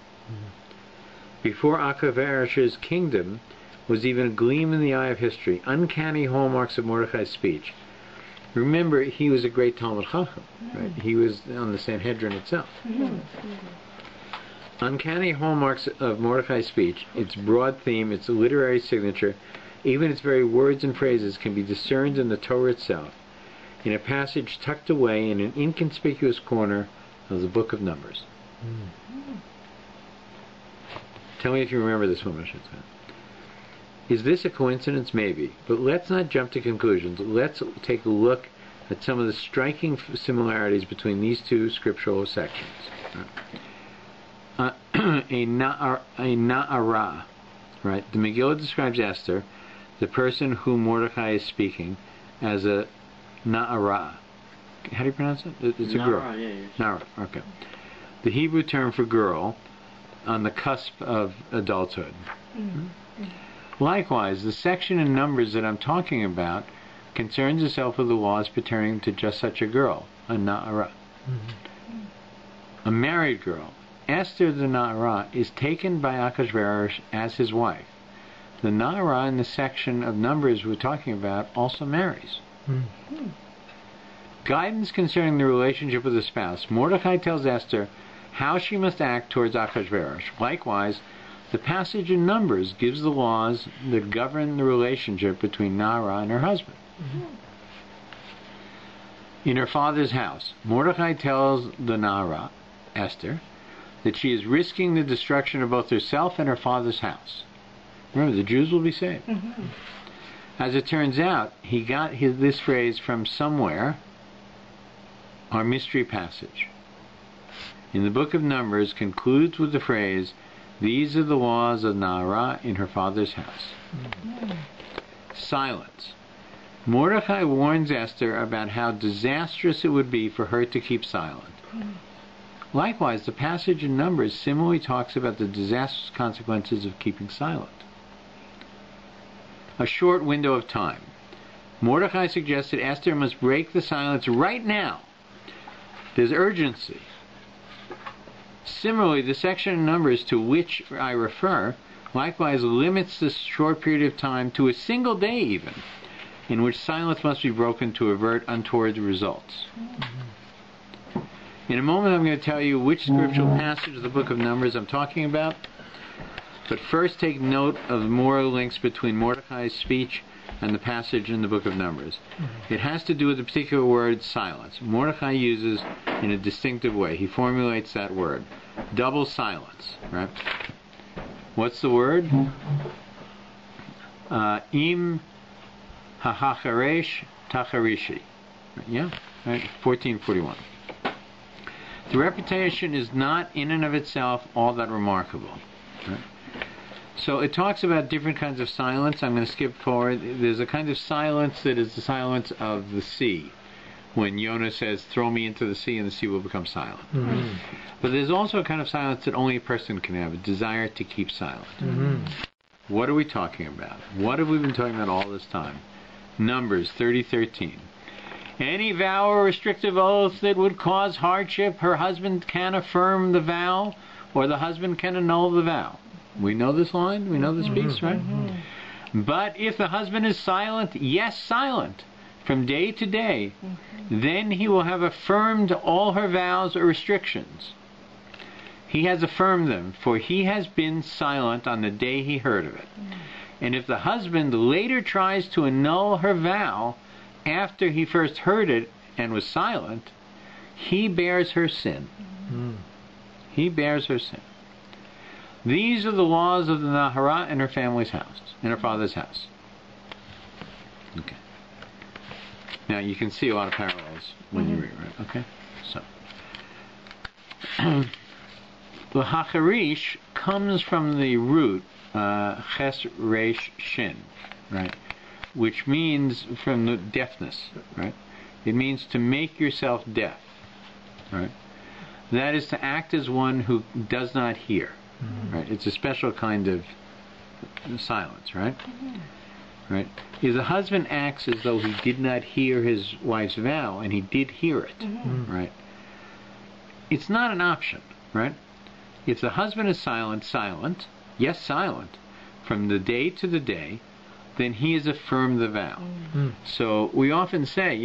Before Achashverosh's kingdom was even a gleam in the eye of history, uncanny hallmarks of Mordechai's speech. Remember, he was a great Talmud Chacham, right? He was on the Sanhedrin itself. Uncanny hallmarks of Mordechai's speech, its broad theme, its literary signature, even its very words and phrases can be discerned in the Torah itself, in a passage tucked away in an inconspicuous corner of the Book of Numbers. Tell me if you remember this one, Moshe. Is this a coincidence? Maybe. But let's not jump to conclusions. Let's take a look at some of the striking similarities between these two scriptural sections. A na'ara, right? The Megillah describes Esther, the person whom Mordechai is speaking, as a na'ara. How do you pronounce it? It's a girl. Na'ara, okay. The Hebrew term for girl, on the cusp of adulthood. Likewise, the section in Numbers that I'm talking about concerns itself with the laws pertaining to just such a girl, a na'ara. A married girl. Esther the na'ara is taken by Achashverosh as his wife. The na'ara in the section of Numbers we're talking about also marries. Guidance concerning the relationship with the spouse. Mordechai tells Esther how she must act towards Achashverosh. Likewise, the passage in Numbers gives the laws that govern the relationship between Na'ara and her husband. In her father's house, Mordechai tells the Na'ara, Esther, that she is risking the destruction of both herself and her father's house. Remember, the Jews will be saved. As it turns out, he got this phrase from somewhere, our mystery passage. In the book of Numbers concludes with the phrase, these are the laws of Na'ara in her father's house. Silence. Mordechai warns Esther about how disastrous it would be for her to keep silent. Likewise, the passage in Numbers similarly talks about the disastrous consequences of keeping silent. A short window of time. Mordecai suggested Esther must break the silence right now. There's urgency. Similarly, the section in Numbers to which I refer likewise limits this short period of time to a single day even, in which silence must be broken to avert untoward results. In a moment I'm going to tell you which scriptural passage of the book of Numbers I'm talking about, but first take note of the moral links between Mordecai's speech and the passage in the book of Numbers. It has to do with the particular word silence. Mordecai uses in a distinctive way. He formulates that word. Double silence, right? What's the word? Im hachacharesh tacharishi. Yeah? Right? 1441. The reputation is not in and of itself all that remarkable. Right? So it talks about different kinds of silence. I'm going to skip forward. There's a kind of silence that is the silence of the sea. When Yonah says, throw me into the sea and the sea will become silent. Mm-hmm. But there's also a kind of silence that only a person can have, a desire to keep silent. Mm-hmm. What are we talking about? What have we been talking about all this time? Numbers 30:13. Any vow or restrictive oath that would cause hardship, her husband can affirm the vow, or the husband can annul the vow. We know this line? We know this piece, right? Mm-hmm. But if the husband is silent, yes, silent, from day to day, then he will have affirmed all her vows or restrictions. He has affirmed them, for he has been silent on the day he heard of it. And if the husband later tries to annul her vow after he first heard it and was silent, he bears her sin. He bears her sin. These are the laws of the Nahara in her family's house, in her father's house. Okay. Now you can see a lot of parallels when you read, right? Okay? So. The Hacharish comes from the root Ches Resh Shin, right? Which means from the deafness, right? It means to make yourself deaf, right? That is to act as one who does not hear, right? It's a special kind of silence, right? Right? If the husband acts as though he did not hear his wife's vow, and he did hear it, right? It's not an option, right? If the husband is silent, yes, silent, from the day to the day, then he has affirmed the vow. So we often say,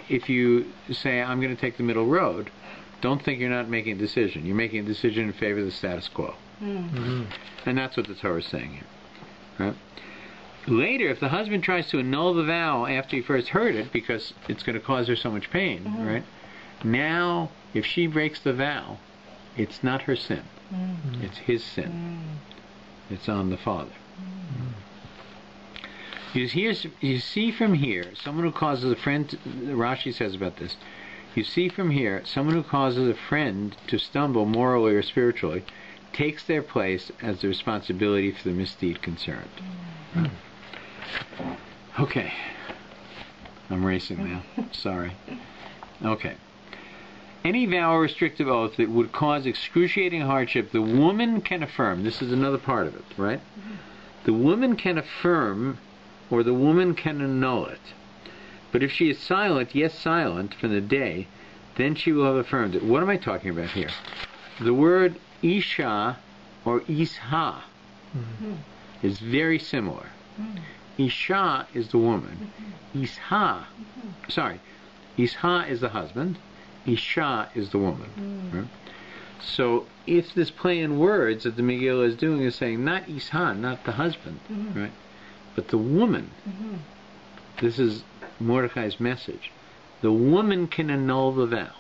if you say, I'm going to take the middle road, don't think you're not making a decision. You're making a decision in favor of the status quo. And that's what the Torah is saying here. Right? Later, if the husband tries to annul the vow after he first heard it, because it's going to cause her so much pain, right? Now, if she breaks the vow, it's not her sin. It's his sin. It's on the father. You see from here, someone who causes a friend, Rashi says about this, you see from here, someone who causes a friend to stumble morally or spiritually takes their place as the responsibility for the misdeed concerned. Right? Okay. I'm racing now. Sorry. Okay. Any vow or restrictive oath that would cause excruciating hardship, the woman can affirm. This is another part of it, right? The woman can affirm, or the woman can annul it. But if she is silent, yes, silent, from the day, then she will have affirmed it. What am I talking about here? The word Isha or Isha is very similar. Isha is the woman. Isha is the husband. Isha is the woman. Right? So if this play in words that the Megillah is doing is saying not Isha, not the husband, right? But the woman. This is Mordecai's message. The woman can annul the vow.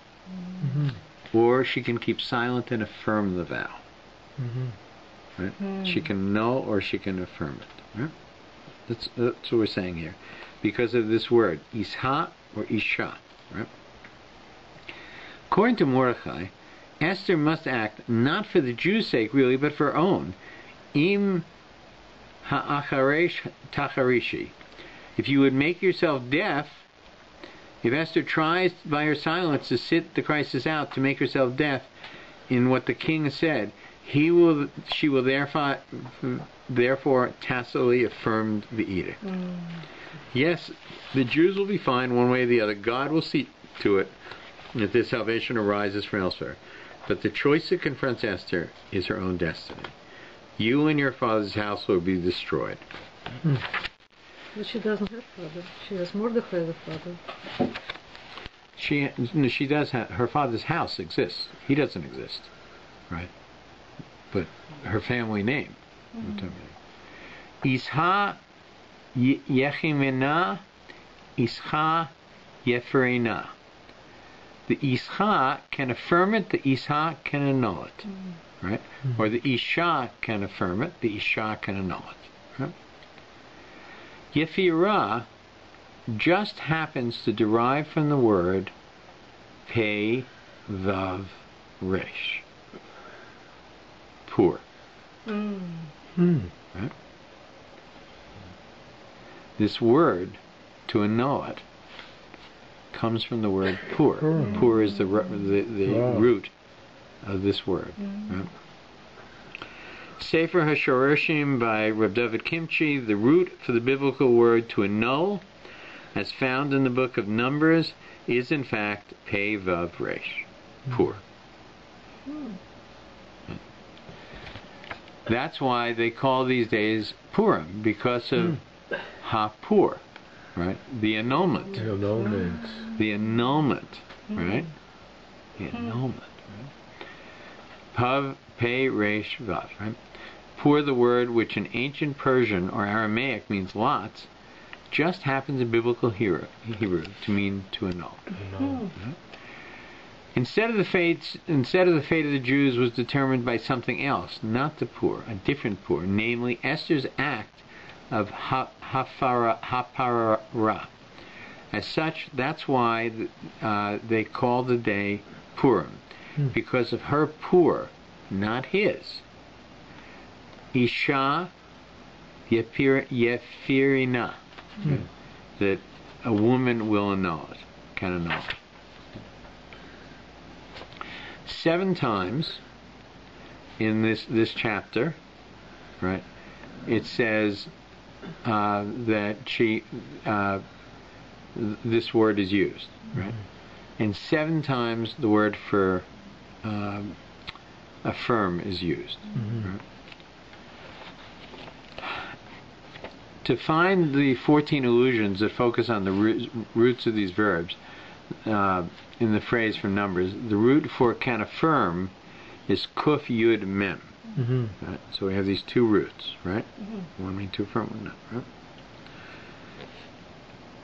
Or she can keep silent and affirm the vow. Right? She can annul or she can affirm it. Right? That's what we're saying here. Because of this word, Isha or Isha. Right? According to Mordecai, Esther must act not for the Jews' sake really, but for her own. Im ha'acharesh tacharishi. If you would make yourself deaf, if Esther tries by her silence to sit the crisis out, to make herself deaf, in what the king said, she will therefore tacitly affirmed the edict. Yes, the Jews will be fine one way or the other. God will see to it that their salvation arises from elsewhere. But the choice that confronts Esther is her own destiny. You and your father's house will be destroyed. But she doesn't have father. She has Mordechai as a father. She does have, her father's house exists. He doesn't exist, right? But her family name. Isha Yechimena, Isha Yefreina. The Isha can affirm it, the Isha can annul it, right? Or the Isha can affirm it, the Isha can annul it, right? Yefira just happens to derive from the word Pei Vav Resh. Poor. Right? This word, to annul it, comes from the word poor. Poor is the root of this word. Right? Sefer HaShorashim by Reb David Kimchi, the root for the biblical word to annul, as found in the book of Numbers, is in fact Pei Vav Resh. Poor. That's why they call these days Purim, because of Ha-Pur, right? The annulment. The annulment, right? The annulment, right? Pav, Pei, Resh, Vav, right? Pur, the word which in ancient Persian or Aramaic means lots, just happens in biblical Hebrew to mean to annul. Right? Instead of the fate of the Jews was determined by something else, not the Pur, a different Pur, namely Esther's act of hapara. As such, that's why they call the day Purim, because of her Pur, not his. Isha Yefirina, that a woman will annul it, can annul it. 7 times in this chapter, right, it says that this word is used, right? And 7 times the word for affirm is used. Right? To find the 14 allusions that focus on the roots of these verbs in the phrase from Numbers, the root for can affirm is kuf yud mem. Right? So we have these 2 roots, right? One means to affirm, one not, right?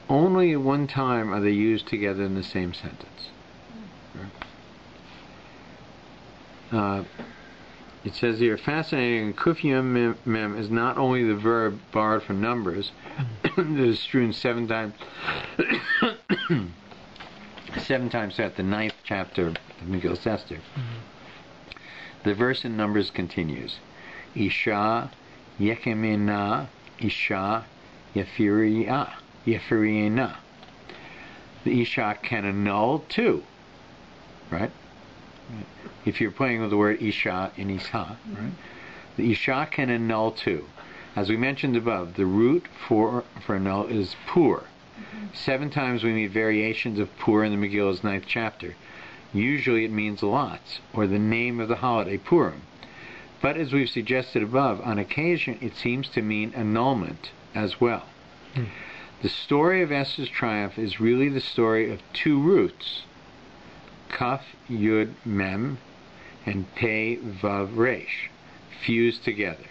Only at one time are they used together in the same sentence. Right? It says here, fascinating, kuf yud mem is not only the verb borrowed from Numbers that is strewn 7 times 7 times at the 9th chapter of Megillah Esther. The verse in Numbers continues. Isha yekemena, Isha yefiriena. The Isha can annul too. Right? If you're playing with the word Isha in Isha, right? The Isha can annul too. As we mentioned above, the root for annul is Pur. 7 times we meet variations of Pur in the Megillah's 9th chapter. Usually it means lots, or the name of the holiday, Purim. But as we've suggested above, on occasion it seems to mean annulment as well. The story of Esther's triumph is really the story of 2 roots, Kaf Yud Mem and Pei Vav Resh, fused together.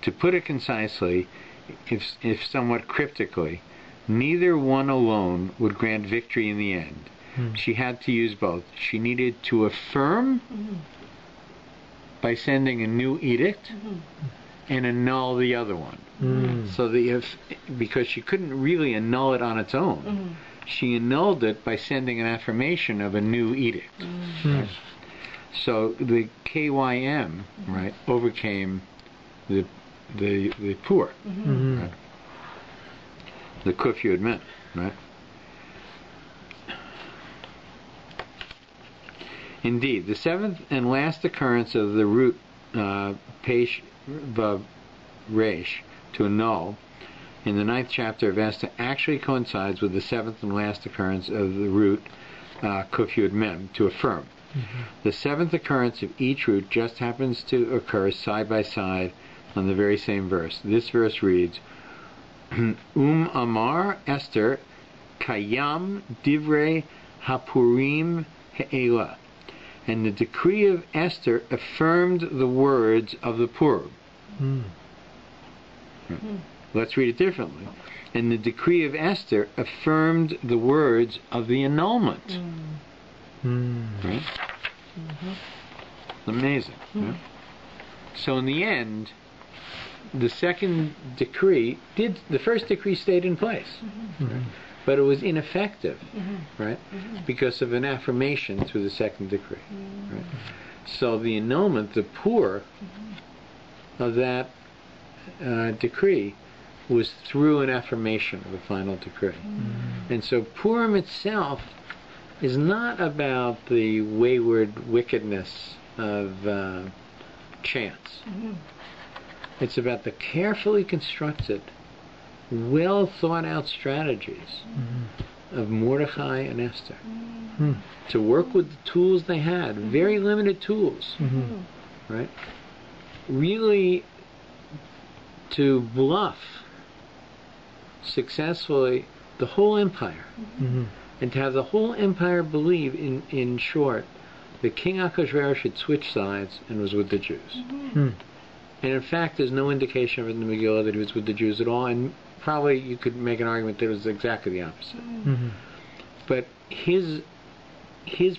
To put it concisely, if somewhat cryptically, neither one alone would grant victory in the end. She had to use both. She needed to affirm by sending a new edict and annul the other one. So because she couldn't really annul it on its own, she annulled it by sending an affirmation of a new edict. Right? So the KYM, right, overcame the Pur, right? The Kuf Yud Mem, right? Indeed, the seventh and last occurrence of the root Pesh Vav Resh, to annul, in the 9th chapter of Esther actually coincides with the seventh and last occurrence of the root Kuf Yud Mem, to affirm. The seventh occurrence of each root just happens to occur side by side on the very same verse. This verse reads, Amar Esther Kayam Divrei Hapurim He'ela. And the decree of Esther affirmed the words of the Purim. Let's read it differently. And the decree of Esther affirmed the words of the annulment. Right? Amazing. Yeah? So in the end, the second decree the first decree stayed in place, right? But it was ineffective, right? Because of an affirmation through the second decree, right? So the annulment, the pour of that decree, was through an affirmation of the final decree. And so Purim itself is not about the wayward wickedness of chance. It's about the carefully constructed, well thought out strategies of Mordechai and Esther to work with the tools they had, very limited tools, right? Really to bluff successfully the whole empire, and to have the whole empire believe, in short, that King Ahasuerus had switched sides and was with the Jews. And in fact, there's no indication of it in the Megillah that he was with the Jews at all, and probably you could make an argument that it was exactly the opposite. But his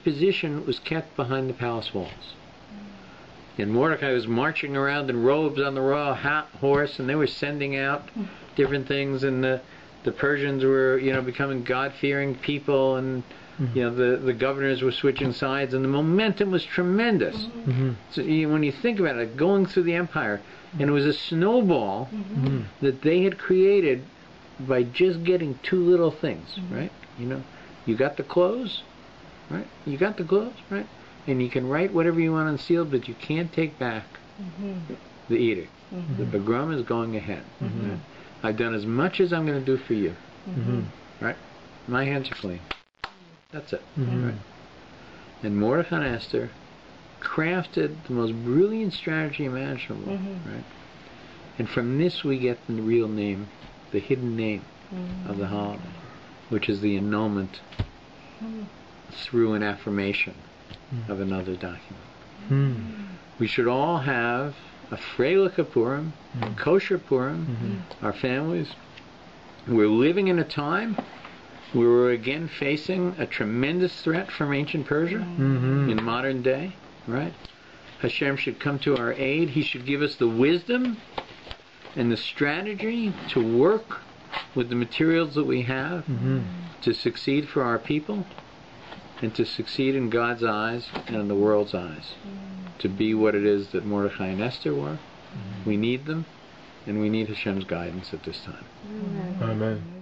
position was kept behind the palace walls. And Mordecai was marching around in robes on the royal horse, and they were sending out different things, and the Persians were, becoming God-fearing people, and the governors were switching sides, and the momentum was tremendous. So when you think about it, going through the empire, and it was a snowball that they had created by just getting two little things, right? You got the clothes, right? You got the clothes, right? And you can write whatever you want on seal, but you can't take back the edict. The pogrom is going ahead. Right? I've done as much as I'm going to do for you. Right? My hands are clean. That's it. Right? And Mordechai and Esther crafted the most brilliant strategy imaginable. Right? And from this we get the real name, the hidden name of the holiday, which is the annulment through an affirmation of another document. We should all have a Freilich Purim, a kosher Purim, our families. We're living in a time where we're again facing a tremendous threat from ancient Persia in modern day, right? Hashem should come to our aid. He should give us the wisdom and the strategy to work with the materials that we have to succeed for our people, and to succeed in God's eyes and in the world's eyes, to be what it is that Mordechai and Esther were. We need them, and we need Hashem's guidance at this time. Amen.